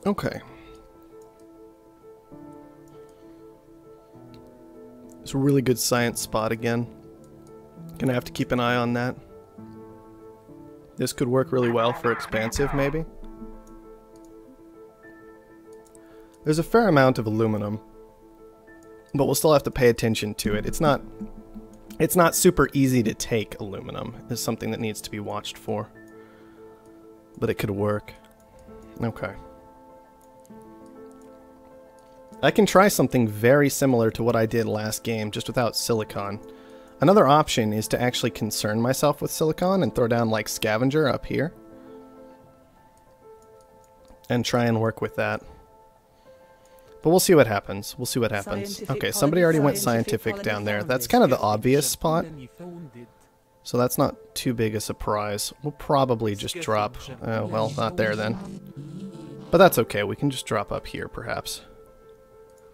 Okay. It's a really good science spot again. Gonna have to keep an eye on that. This could work really well for expansive, maybe. There's a fair amount of aluminum, but we'll still have to pay attention to it. It's not super easy to take aluminum. It's something that needs to be watched for. But it could work. Okay. I can try something very similar to what I did last game, just without silicon. Another option is to actually concern myself with silicon and throw down like scavenger up here. And try and work with that. But we'll see what happens. We'll see what happens. Okay, somebody already went scientific down there. That's kind of the obvious spot. So that's not too big a surprise. We'll probably just drop... well, not there then. But that's okay. We can just drop up here, perhaps.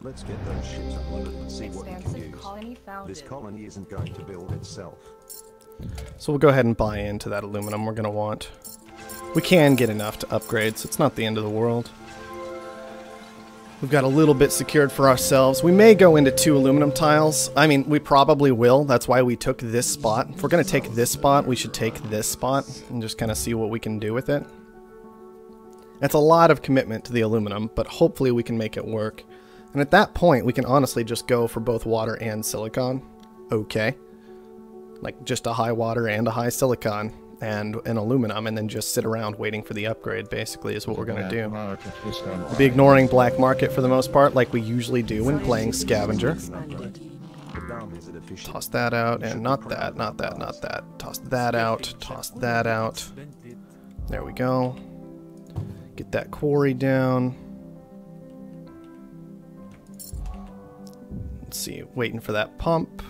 Let's get those ships unloaded and see what we can use. This colony isn't going to build itself. So we'll go ahead and buy into that aluminum we're going to want. We can get enough to upgrade, so it's not the end of the world. We've got a little bit secured for ourselves. We may go into 2 aluminum tiles. I mean, we probably will. That's why we took this spot. If we're going to take this spot, we should take this spot and just kind of see what we can do with it. It's a lot of commitment to the aluminum, but hopefully we can make it work. And at that point, we can honestly just go for both water and silicon. Okay. Like just a high water and a high silicon and an aluminum, and then just sit around waiting for the upgrade, basically, is what we're going to do. We'll be ignoring black market for the most part, like we usually do when playing scavenger. Toss that out, and not that, not that, not that. Toss that out, toss that out. There we go. Get that quarry down. Let's see, waiting for that pump.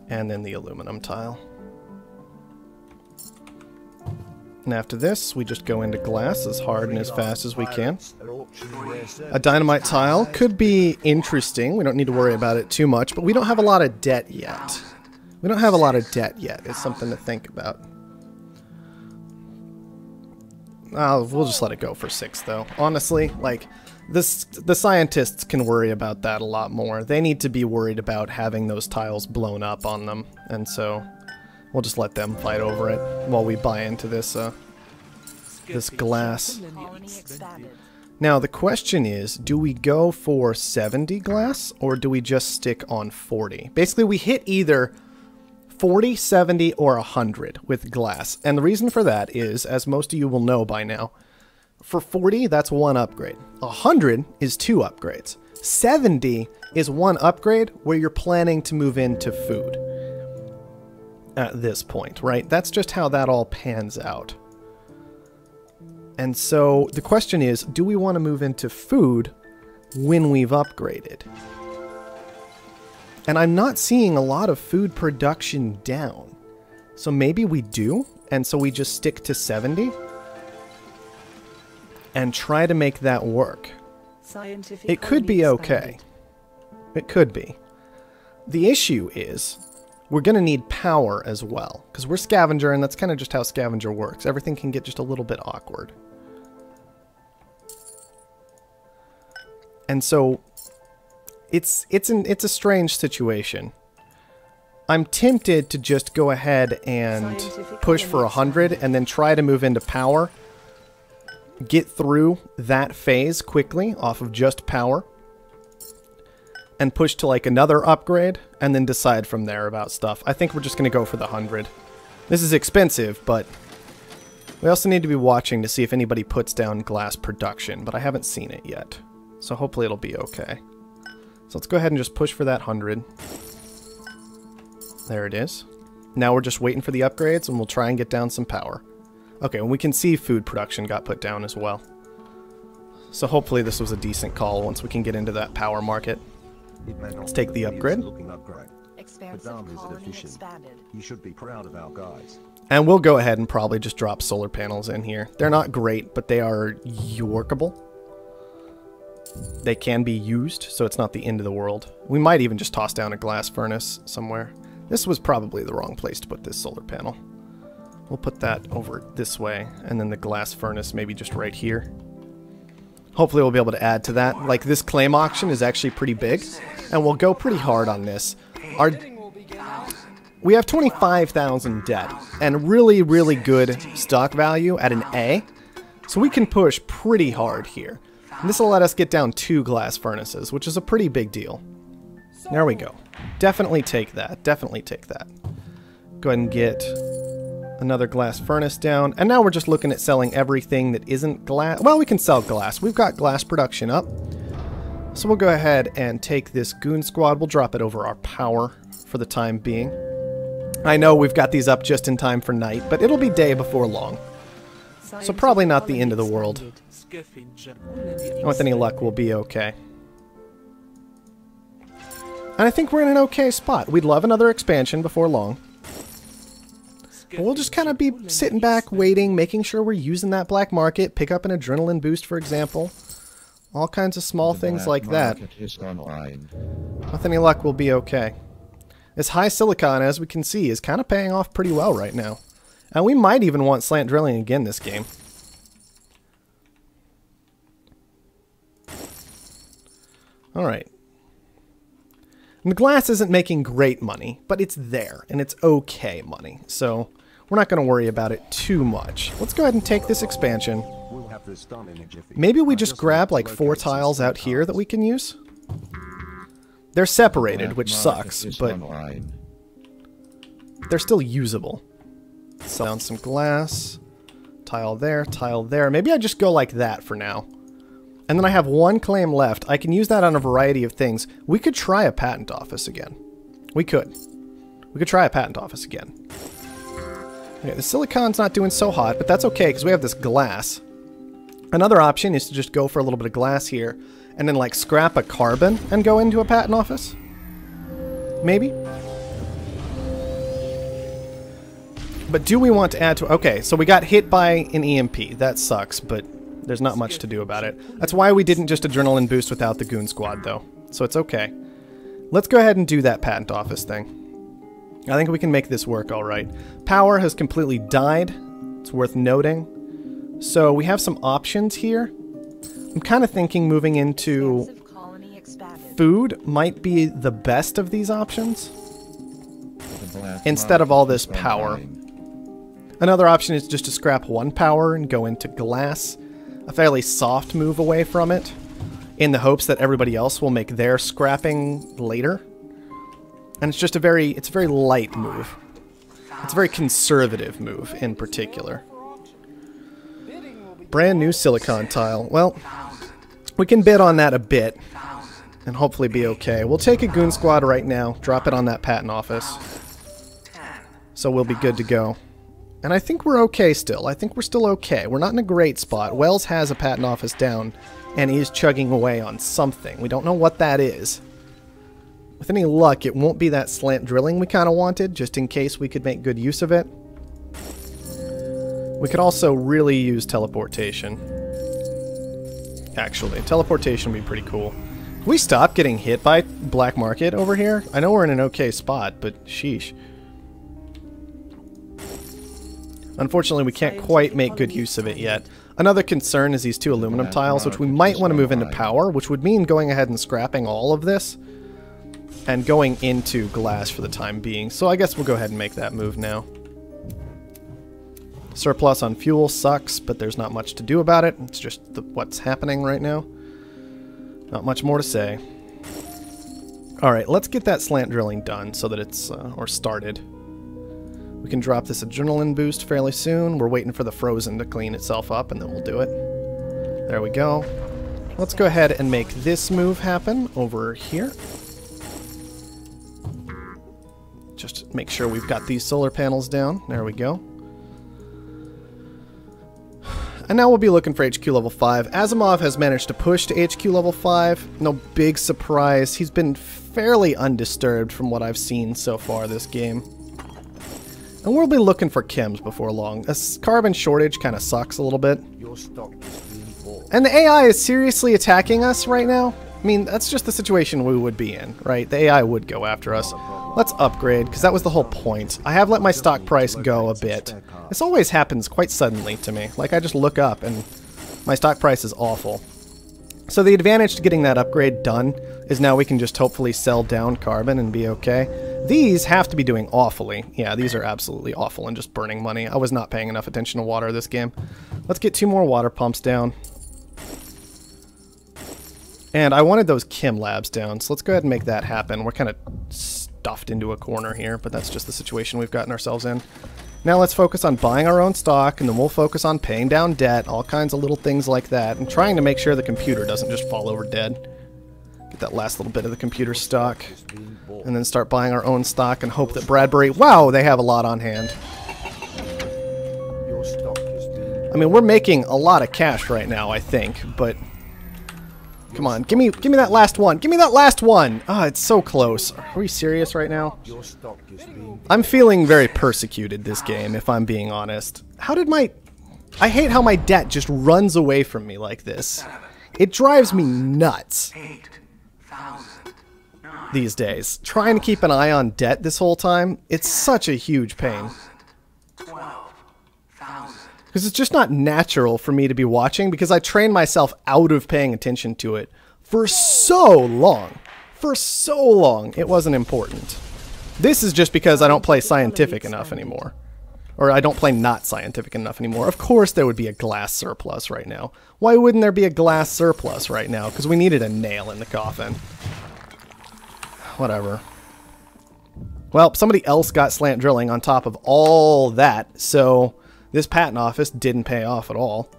And then the aluminum tile. And after this, we just go into glass as hard and as fast as we can. A dynamite tile could be interesting. We don't need to worry about it too much, but we don't have a lot of debt yet. We don't have a lot of debt yet. It's something to think about. We'll just let it go for 6, though. Honestly, like, the scientists can worry about that a lot more. They need to be worried about having those tiles blown up on them, and so we'll just let them fight over it while we buy into this this glass. Now the question is, do we go for 70 glass or do we just stick on 40? Basically, we hit either 40, 70, or 100 with glass. And the reason for that is, as most of you will know by now, for 40, that's 1 upgrade. 100 is 2 upgrades. 70 is 1 upgrade where you're planning to move into food at this point, right? That's just how that all pans out. And so the question is, do we want to move into food when we've upgraded? And I'm not seeing a lot of food production down. So maybe we do, and so we just stick to 70 and try to make that work. It could be okay. It could be. The issue is we're going to need power as well, because we're scavenger, and that's kind of just how scavenger works. Everything can get just a little bit awkward. And so it's a strange situation. I'm tempted to just go ahead and push for 100 and then try to move into power. Get through that phase quickly off of just power. And push to like another upgrade and then decide from there about stuff. I think we're just going to go for the 100. This is expensive, but we also need to be watching to see if anybody puts down glass production, but I haven't seen it yet. So hopefully it'll be okay. So let's go ahead and just push for that 100. There it is. Now we're just waiting for the upgrades and we'll try and get down some power. Okay, and we can see food production got put down as well. So hopefully this was a decent call once we can get into that power market. Let's take the upgrade. You should be proud of our guys. And we'll go ahead and probably just drop solar panels in here. They're not great, but they are workable. They can be used, so it's not the end of the world. We might even just toss down a glass furnace somewhere. This was probably the wrong place to put this solar panel. We'll put that over this way, and then the glass furnace maybe just right here. Hopefully we'll be able to add to that. Like, this claim auction is actually pretty big, and we'll go pretty hard on this. We have 25,000 debt, and really, really good stock value at an A, so we can push pretty hard here. And this will let us get down 2 glass furnaces, which is a pretty big deal. There we go. Definitely take that. Definitely take that. Go ahead and get another glass furnace down. And now we're just looking at selling everything that isn't glass. Well, we can sell glass. We've got glass production up. So we'll go ahead and take this goon squad. We'll drop it over our power for the time being. I know we've got these up just in time for night, but it'll be day before long. So probably not the end of the world. And with any luck, we'll be okay. And I think we're in an okay spot. We'd love another expansion before long. But we'll just kind of be sitting back, waiting, making sure we're using that black market, pick up an adrenaline boost, for example. All kinds of small things like that. With any luck, we'll be okay. This high silicon, as we can see, is kind of paying off pretty well right now. And we might even want slant drilling again this game. Alright. The glass isn't making great money, but it's there, and it's okay money. So we're not going to worry about it too much. Let's go ahead and take this expansion. Maybe we just grab like 4 tiles out here that we can use. They're separated, which sucks, but they're still usable. Sell down some glass. Tile there, tile there. Maybe I just go like that for now. And then I have 1 claim left. I can use that on a variety of things. We could try a patent office again. We could. We could try a patent office again. Okay, the silicon's not doing so hot, but that's okay because we have this glass. Another option is to just go for a little bit of glass here and then like scrap a carbon and go into a patent office. Maybe. But do we want to add to... Okay, so we got hit by an EMP. That sucks, but there's not much to do about it. That's why we didn't just adrenaline boost without the goon squad, though. So it's okay. Let's go ahead and do that patent office thing. I think we can make this work all right. Power has completely died. It's worth noting. So we have some options here. I'm kind of thinking moving into food might be the best of these options. Instead of all this power. Another option is just to scrap 1 power and go into glass. A fairly soft move away from it, in the hopes that everybody else will make their scrapping later. And it's just a very light move. It's a very conservative move in particular. Brand new silicon tile. Well, we can bid on that a bit and hopefully be okay. We'll take a goon squad right now, drop it on that patent office. So we'll be good to go. And I think we're okay still. I think we're still okay. We're not in a great spot. Wells has a patent office down, and he's chugging away on something. We don't know what that is. With any luck, it won't be that slant drilling we kind of wanted, just in case we could make good use of it. We could also really use teleportation. Actually, teleportation would be pretty cool. Can we stop getting hit by black market over here? I know we're in an okay spot, but sheesh. Unfortunately, we can't quite make good use of it yet. Another concern is these 2 aluminum tiles, which we might want to move into power, which would mean going ahead and scrapping all of this and going into glass for the time being. So I guess we'll go ahead and make that move now. Surplus on fuel sucks, but there's not much to do about it. It's just what's happening right now. Not much more to say. Alright, let's get that slant drilling done so that it's, or started. We can drop this adrenaline boost fairly soon. We're waiting for the frozen to clean itself up, and then we'll do it. There we go. Let's go ahead and make this move happen over here. Just make sure we've got these solar panels down. There we go. And now we'll be looking for HQ level 5. Asimov has managed to push to HQ level 5. No big surprise. He's been fairly undisturbed from what I've seen so far this game. And we'll be looking for chems before long. This carbon shortage kind of sucks a little bit. And the AI is seriously attacking us right now. I mean, that's just the situation we would be in, right? The AI would go after us. Let's upgrade, because that was the whole point. I have let my stock price go a bit. This always happens quite suddenly to me. Like, I just look up and my stock price is awful. So the advantage to getting that upgrade done is now we can just hopefully sell down carbon and be okay. These have to be doing awfully. Yeah, these are absolutely awful and just burning money. I was not paying enough attention to water this game. Let's get 2 more water pumps down. And I wanted those chem labs down, so let's go ahead and make that happen. We're kind of stuffed into a corner here, but that's just the situation we've gotten ourselves in. Now let's focus on buying our own stock, and then we'll focus on paying down debt, all kinds of little things like that, and trying to make sure the computer doesn't just fall over dead. Get that last little bit of the computer stock, and then start buying our own stock and hope that Bradbury... Wow, they have a lot on hand. I mean, we're making a lot of cash right now, I think, but... Come on, give me that last one. Give me that last one. Ah, it's so close. Are we serious right now? I'm feeling very persecuted this game, if I'm being honest. How did my... I hate how my debt just runs away from me like this. It drives me nuts these days. Trying to keep an eye on debt this whole time, it's such a huge pain. Because it's just not natural for me to be watching, because I trained myself out of paying attention to it for so long. For so long, it wasn't important. This is just because I don't play scientific enough anymore. Or I don't play not scientific enough anymore. Of course there would be a glass surplus right now. Why wouldn't there be a glass surplus right now? Because we needed a nail in the coffin. Whatever. Well, somebody else got slant drilling on top of all that, so... This patent office didn't pay off at all.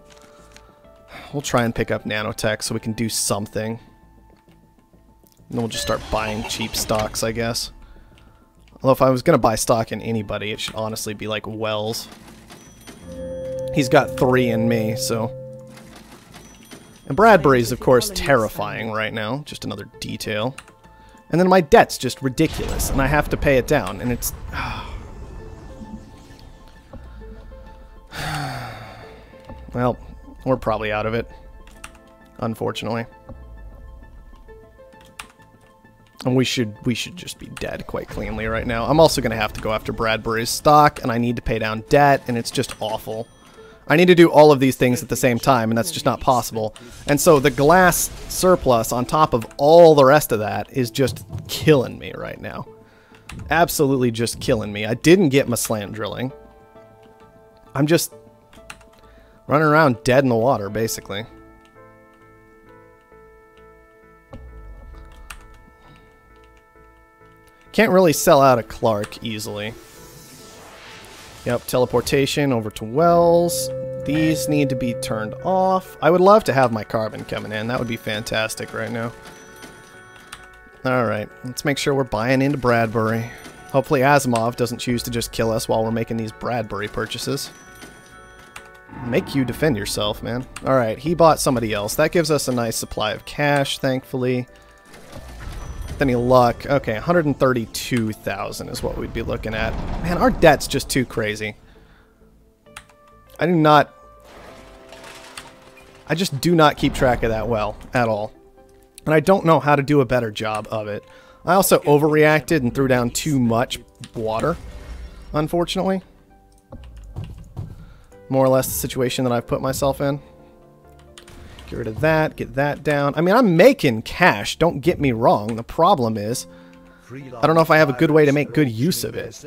We'll try and pick up nanotech so we can do something. And then we'll just start buying cheap stocks, I guess. Although if I was going to buy stock in anybody, it should honestly be like Wells. He's got 3 in me, so... And Bradbury's, of course, terrifying right now. Just another detail. And then my debt's just ridiculous, and I have to pay it down, and it's... Well, we're probably out of it, unfortunately. And we should just be dead quite cleanly right now. I'm also going to have to go after Bradbury's stock, and I need to pay down debt, and it's just awful. I need to do all of these things at the same time, and that's just not possible. And so the glass surplus on top of all the rest of that is just killing me right now. Absolutely just killing me. I didn't get my slant drilling. I'm just... running around dead in the water, basically. Can't really sell out a Clark easily. Yep, teleportation over to Wells. These need to be turned off. I would love to have my carbon coming in. That would be fantastic right now. Alright, let's make sure we're buying into Bradbury. Hopefully Asimov doesn't choose to just kill us while we're making these Bradbury purchases. Make you defend yourself, man. Alright, he bought somebody else. That gives us a nice supply of cash, thankfully. Any luck? Okay, 132,000 is what we'd be looking at. Man, our debt's just too crazy. I just do not keep track of that well, at all. And I don't know how to do a better job of it. I also overreacted and threw down too much water, unfortunately. More or less the situation that I've put myself in. Get rid of that, get that down. I mean, I'm making cash, don't get me wrong. The problem is, I don't know if I have a good way to make good use of it.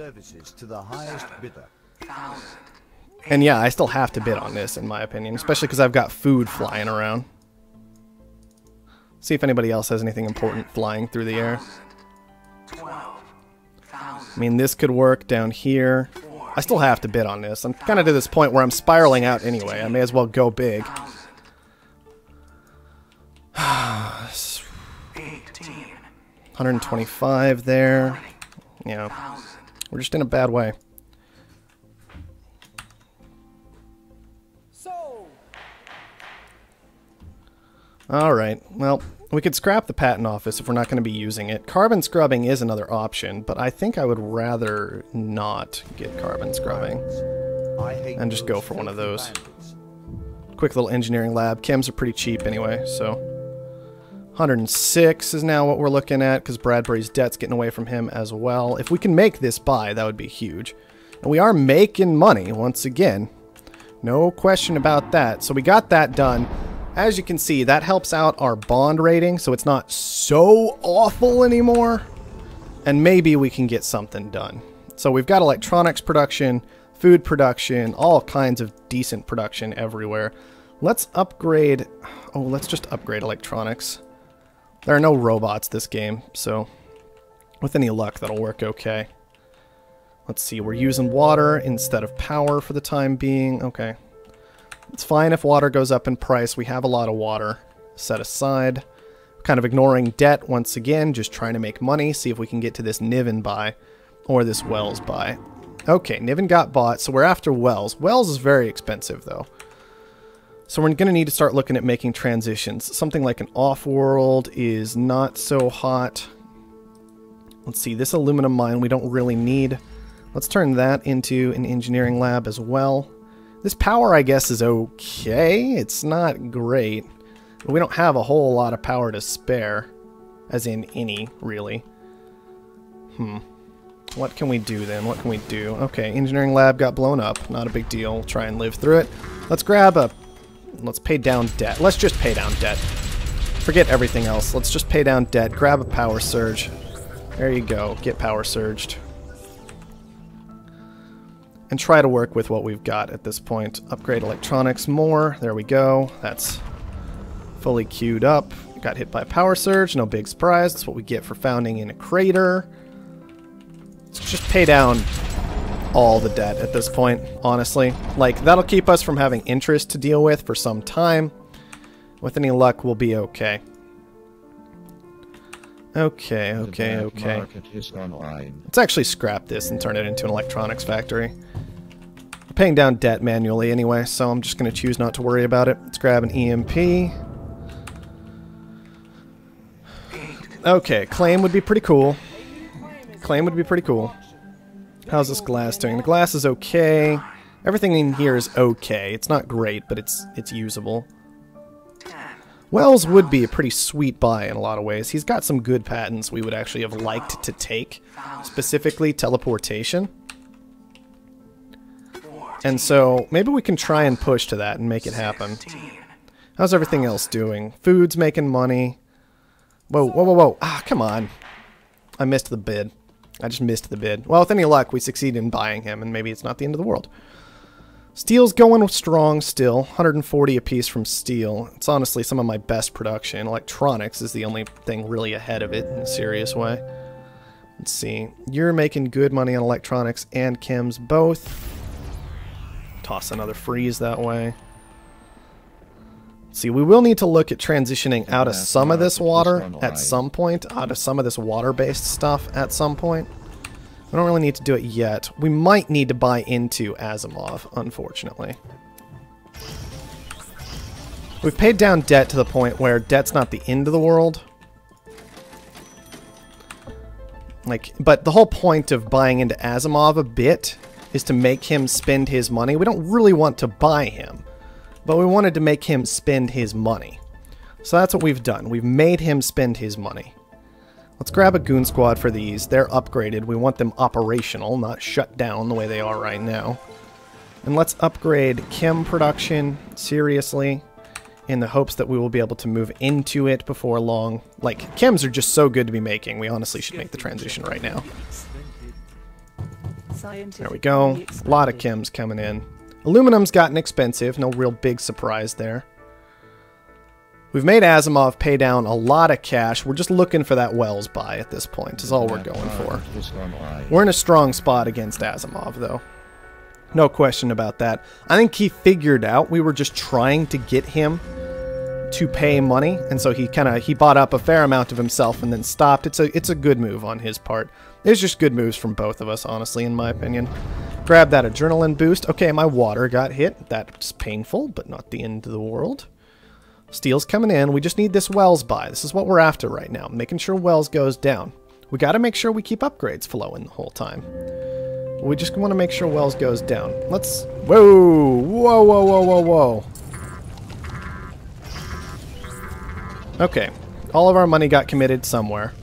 And yeah, I still have to bid on this, in my opinion, especially because I've got food flying around. See if anybody else has anything important flying through the air. I mean, this could work down here. I still have to bid on this. I'm kind of to this point where I'm spiraling out anyway. I may as well go big. 125 there. Yeah. We're just in a bad way. Alright, well, we could scrap the patent office if we're not going to be using it. Carbon scrubbing is another option, but I think I would rather not get carbon scrubbing. And just go for one of those. Quick little engineering lab. Chems are pretty cheap anyway, so... 106 is now what we're looking at, because Bradbury's debt's getting away from him as well. If we can make this buy, that would be huge. And we are making money, once again. No question about that. So we got that done. As you can see, that helps out our bond rating, so it's not so awful anymore. And maybe we can get something done. So we've got electronics production, food production, all kinds of decent production everywhere. Let's upgrade... Oh, let's just upgrade electronics. There are no robots this game, so with any luck that'll work okay. Let's see, we're using water instead of power for the time being. Okay. It's fine if water goes up in price. We have a lot of water set aside. Kind of ignoring debt once again, just trying to make money, see if we can get to this Niven buy or this Wells buy. Okay, Niven got bought, so we're after Wells. Wells is very expensive though. So we're going to need to start looking at making transitions. Something like an Offworld is not so hot. Let's see, this aluminum mine we don't really need. Let's turn that into an engineering lab as well. This power, I guess, is okay. It's not great. But we don't have a whole lot of power to spare. As in any, really. What can we do then? What can we do? Okay, engineering lab got blown up. Not a big deal. We'll try and live through it. Let's grab a... Let's pay down debt. Let's just pay down debt. Forget everything else. Let's just pay down debt. Grab a power surge. There you go. Get power surged. And try to work with what we've got at this point. Upgrade electronics more. There we go. That's fully queued up. Got hit by a power surge. No big surprise. That's what we get for founding in a crater. Let's just pay down all the debt at this point, honestly. Like, that'll keep us from having interest to deal with for some time. With any luck, we'll be okay. Okay. Let's actually scrap this and turn it into an electronics factory. We're paying down debt manually anyway, so I'm just going to choose not to worry about it. Let's grab an EMP. Okay, claim would be pretty cool. Claim would be pretty cool. How's this glass doing? The glass is okay. Everything in here is okay. It's not great, but it's usable. Wells would be a pretty sweet buy in a lot of ways. He's got some good patents we would actually have liked to take. Specifically, teleportation. And so, maybe we can try and push to that and make it happen. How's everything else doing? Food's making money. Whoa. Ah, come on. I missed the bid. I just missed the bid. Well, with any luck, we succeed in buying him, and maybe it's not the end of the world. Steel's going strong still. 140 apiece from steel. It's honestly some of my best production. Electronics is the only thing really ahead of it in a serious way. Let's see. You're making good money on electronics and chems both. Toss another freeze that way. See, we will need to look at transitioning out of some of this water at some point, out of some of this water-based stuff at some point. We don't really need to do it yet. We might need to buy into Asimov, unfortunately. We've paid down debt to the point where debt's not the end of the world. But the whole point of buying into Asimov a bit is to make him spend his money. We don't really want to buy him. But we wanted to make him spend his money. So that's what we've done. We've made him spend his money. Let's grab a goon squad for these. They're upgraded. We want them operational, not shut down the way they are right now. And let's upgrade chem production seriously in the hopes that we will be able to move into it before long. Like, chems are just so good to be making. We honestly should make the transition right now. There we go. A lot of chems coming in. Aluminum's gotten expensive, no real big surprise there. We've made Asimov pay down a lot of cash. We're just looking for that Wells buy at this point, is all we're going for. We're in a strong spot against Asimov, though. No question about that. I think he figured out we were just trying to get him to pay money, and so he bought up a fair amount of himself and then stopped. It's a good move on his part. It's just good moves from both of us, honestly, in my opinion. Grab that adrenaline boost. Okay, my water got hit. That's painful, but not the end of the world. Steel's coming in. We just need this Wells buy. This is what we're after right now, making sure Wells goes down. We got to make sure we keep upgrades flowing the whole time. We just want to make sure Wells goes down. Let's... Whoa. Okay, all of our money got committed somewhere.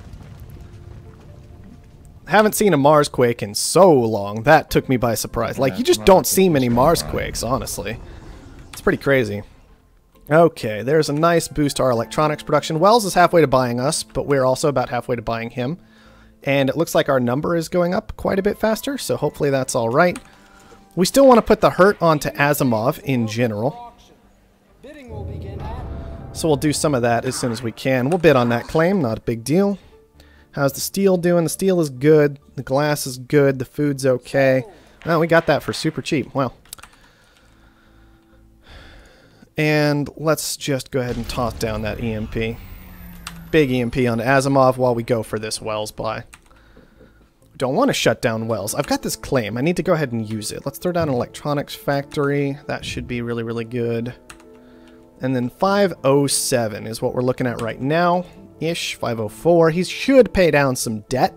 Haven't seen a Mars quake in so long. That took me by surprise. Like, you just don't see many Mars quakes, honestly. It's pretty crazy. Okay, there's a nice boost to our electronics production. Wells is halfway to buying us, but we're also about halfway to buying him. And it looks like our number is going up quite a bit faster, so hopefully that's all right. We still want to put the hurt onto Asimov in general. So we'll do some of that as soon as we can. We'll bid on that claim, not a big deal. How's the steel doing? The steel is good. The glass is good. The food's okay. Well, we got that for super cheap. Well. And let's just go ahead and toss down that EMP. Big EMP onto Asimov while we go for this Wells buy. Don't want to shut down Wells. I've got this claim. I need to go ahead and use it. Let's throw down an electronics factory. That should be really, really good. And then 507 is what we're looking at right now. Ish. 504. He should pay down some debt.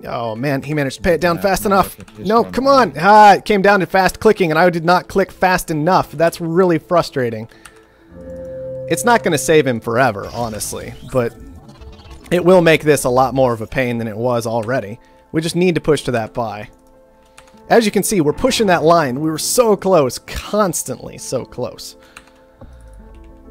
Oh man, he managed to pay it down fast enough. No, come on. It came down to fast clicking and I did not click fast enough. That's really frustrating. It's not going to save him forever, honestly, but it will make this a lot more of a pain than it was already. We just need to push to that buy. As you can see, we're pushing that line. We were so close, constantly so close.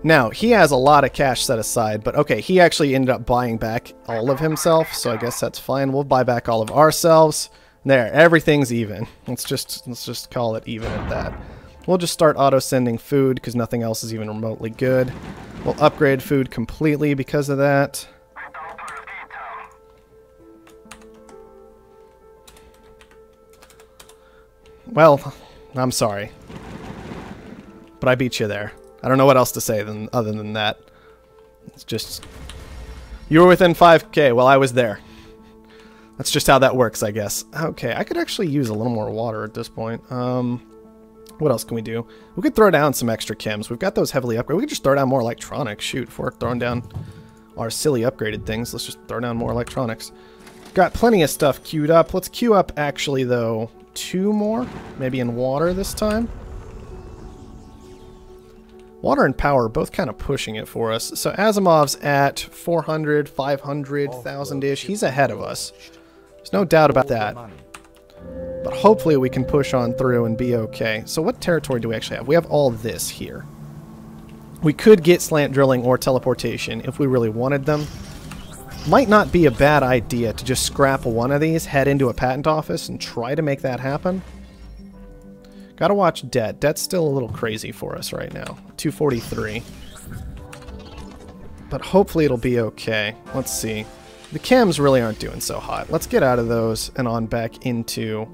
Now, he has a lot of cash set aside, but okay, he actually ended up buying back all of himself, so I guess that's fine. We'll buy back all of ourselves. There, everything's even. Let's just call it even at that. We'll just start auto-sending food because nothing else is even remotely good. We'll upgrade food completely because of that. Well, I'm sorry. But I beat you there. I don't know what else to say other than that. It's just... You were within 5k. Well, I was there. That's just how that works, I guess. Okay, I could actually use a little more water at this point. What else can we do? We could throw down some extra chems. We've got those heavily upgraded. We could just throw down more electronics. Shoot, if we're throwing down our silly upgraded things, let's just throw down more electronics. Got plenty of stuff queued up. Let's queue up, actually, though, 2 more. Maybe in water this time. Water and power are both kind of pushing it for us. So Asimov's at 400, 500, 1,000-ish. He's ahead of us. There's no doubt about that. But hopefully we can push on through and be okay. So what territory do we actually have? We have all this here. We could get slant drilling or teleportation if we really wanted them. Might not be a bad idea to just scrap one of these, head into a patent office, and try to make that happen. Gotta watch debt. Debt's still a little crazy for us right now. 243. But hopefully it'll be okay. Let's see. The chems really aren't doing so hot. Let's get out of those and on back into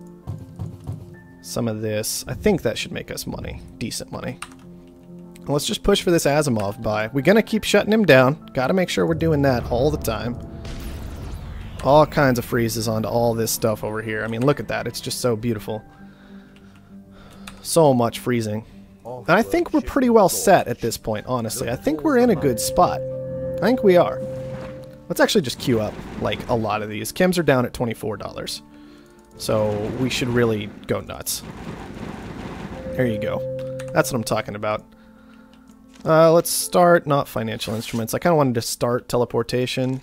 some of this. I think that should make us money. Decent money. Let's just push for this Asimov buy. We're gonna keep shutting him down. Gotta make sure we're doing that all the time. All kinds of freezes onto all this stuff over here. I mean, look at that. It's just so beautiful. So much freezing. And I think we're pretty well set at this point, honestly. I think we're in a good spot. I think we are. Let's actually just queue up, like, a lot of these. Chems are down at $24. So we should really go nuts. There you go. That's what I'm talking about. Let's start, not financial instruments. I kind of wanted to start teleportation,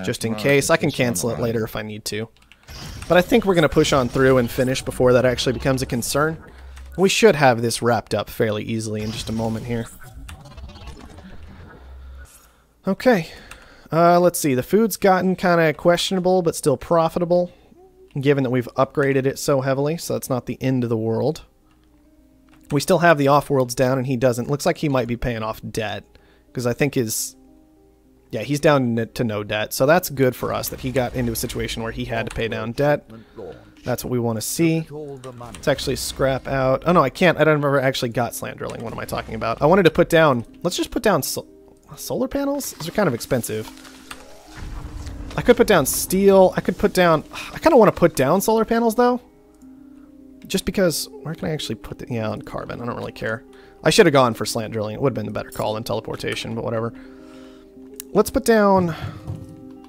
just in case. I can cancel it later if I need to. But I think we're going to push on through and finish before that actually becomes a concern. We should have this wrapped up fairly easily in just a moment here. Okay. Let's see. The food's gotten kind of questionable, but still profitable, given that we've upgraded it so heavily, so that's not the end of the world. We still have the Offworlds down, and he doesn't. Looks like he might be paying off debt, because I think his... Yeah, he's down to no debt, so that's good for us that he got into a situation where he had to pay down debt. That's what we want to see. Let's actually scrap out... Oh, no, I can't. I don't remember actually got slant drilling. What am I talking about? I wanted to put down... Let's just put down solar panels? These are kind of expensive. I could put down steel. I could put down... I kind of want to put down solar panels, though. Just because... Where can I actually put the... Yeah, on carbon. I don't really care. I should have gone for slant drilling. It would have been the better call than teleportation, but whatever. Let's put down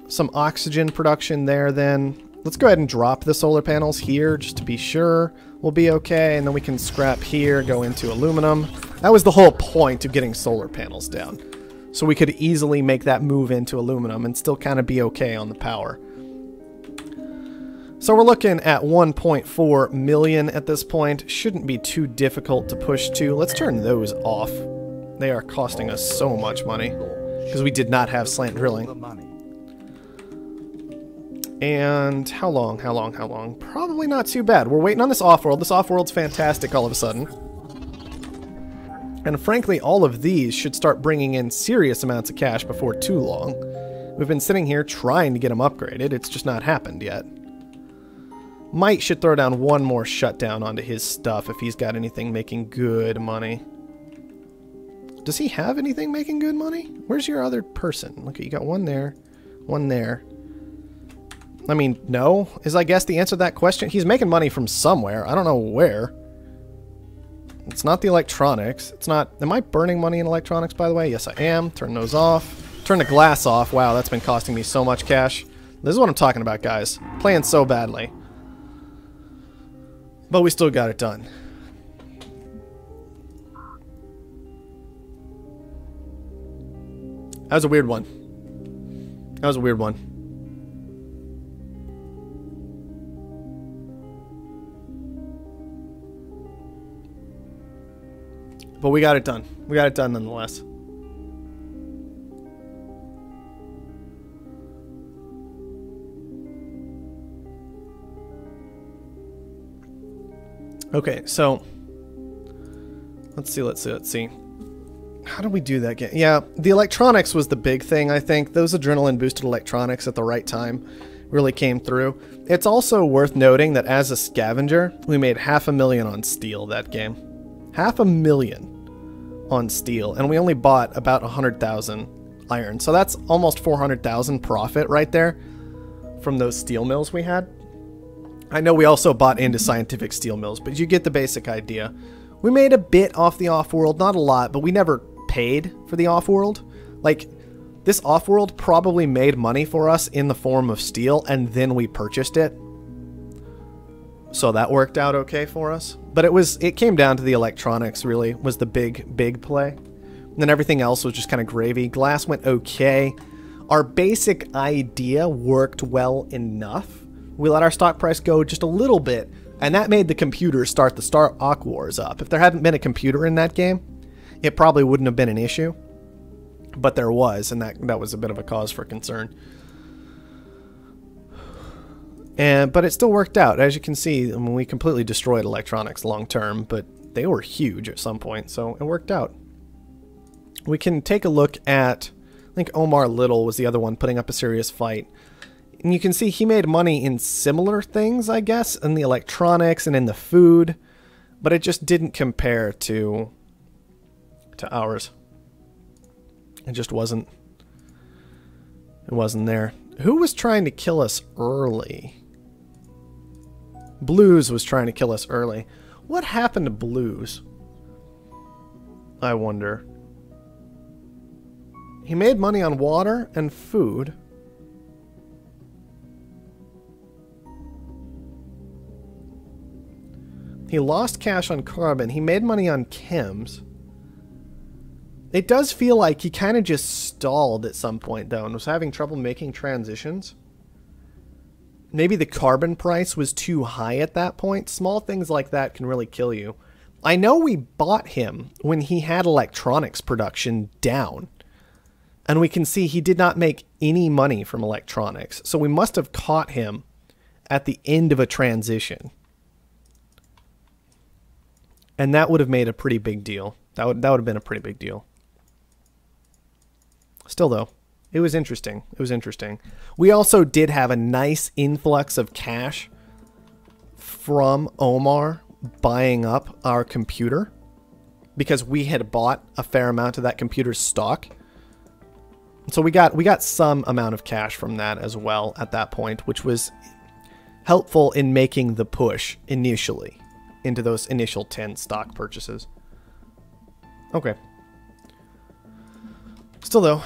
some oxygen production there, then. Let's go ahead and drop the solar panels here, just to be sure we'll be okay, and then we can scrap here, go into aluminum. That was the whole point of getting solar panels down. So we could easily make that move into aluminum and still kind of be okay on the power. So we're looking at 1.4 million at this point. Shouldn't be too difficult to push to. Let's turn those off. They are costing us so much money because we did not have slant drilling. And how long? Probably not too bad. We're waiting on this Offworld. This Offworld's fantastic all of a sudden. And frankly, all of these should start bringing in serious amounts of cash before too long. We've been sitting here trying to get them upgraded. It's just not happened yet. Might should throw down one more shutdown onto his stuff if he's got anything making good money. Does he have anything making good money? Where's your other person? Look, you got one there, one there. I mean, no, is I guess the answer to that question. He's making money from somewhere. I don't know where. It's not the electronics. It's not... Am I burning money in electronics, by the way? Yes, I am. Turn those off. Turn the glass off. Wow, that's been costing me so much cash. This is what I'm talking about, guys. Playing so badly. But we still got it done. That was a weird one. That was a weird one. But we got it done. We got it done nonetheless. Okay, so let's see. How did we do that game? Yeah, the electronics was the big thing, I think. Those adrenaline boosted electronics at the right time really came through. It's also worth noting that as a scavenger, we made $500,000 on steel that game. $500,000 on steel, and we only bought about 100,000 iron. So that's almost 400,000 profit right there from those steel mills we had. I know we also bought into scientific steel mills, but you get the basic idea. We made a bit off the Offworld, not a lot, but we never paid for the Offworld. Like, this Offworld probably made money for us in the form of steel, and then we purchased it. So that worked out okay for us. But it came down to the electronics, really, was the big play. And then everything else was just kind of gravy. Glass went okay. Our basic idea worked well enough. We let our stock price go just a little bit, and that made the computer start the stock wars up. If there hadn't been a computer in that game, it probably wouldn't have been an issue. But there was, and that was a bit of a cause for concern. But it still worked out. As you can see, I mean, we completely destroyed electronics long term, but they were huge at some point, so it worked out. We can take a look at, I think Omar Little was the other one putting up a serious fight. And you can see he made money in similar things, I guess, in the electronics and in the food, but it just didn't compare to ours. It just wasn't. It wasn't there. Who was trying to kill us early? Blues was trying to kill us early. What happened to Blues? I wonder. He made money on water and food. He lost cash on carbon. He made money on chems. It does feel like he kind of just stalled at some point, though, and was having trouble making transitions. Maybe the carbon price was too high at that point. Small things like that can really kill you. I know we bought him when he had electronics production down. And we can see he did not make any money from electronics. So we must have caught him at the end of a transition. And that would have made a pretty big deal. That would have been a pretty big deal. Still, though, it was interesting. It was interesting. We also did have a nice influx of cash from Omar buying up our computer because we had bought a fair amount of that computer's stock. So we got some amount of cash from that as well at that point, which was helpful in making the push initially into those initial 10 stock purchases. Okay. Still though,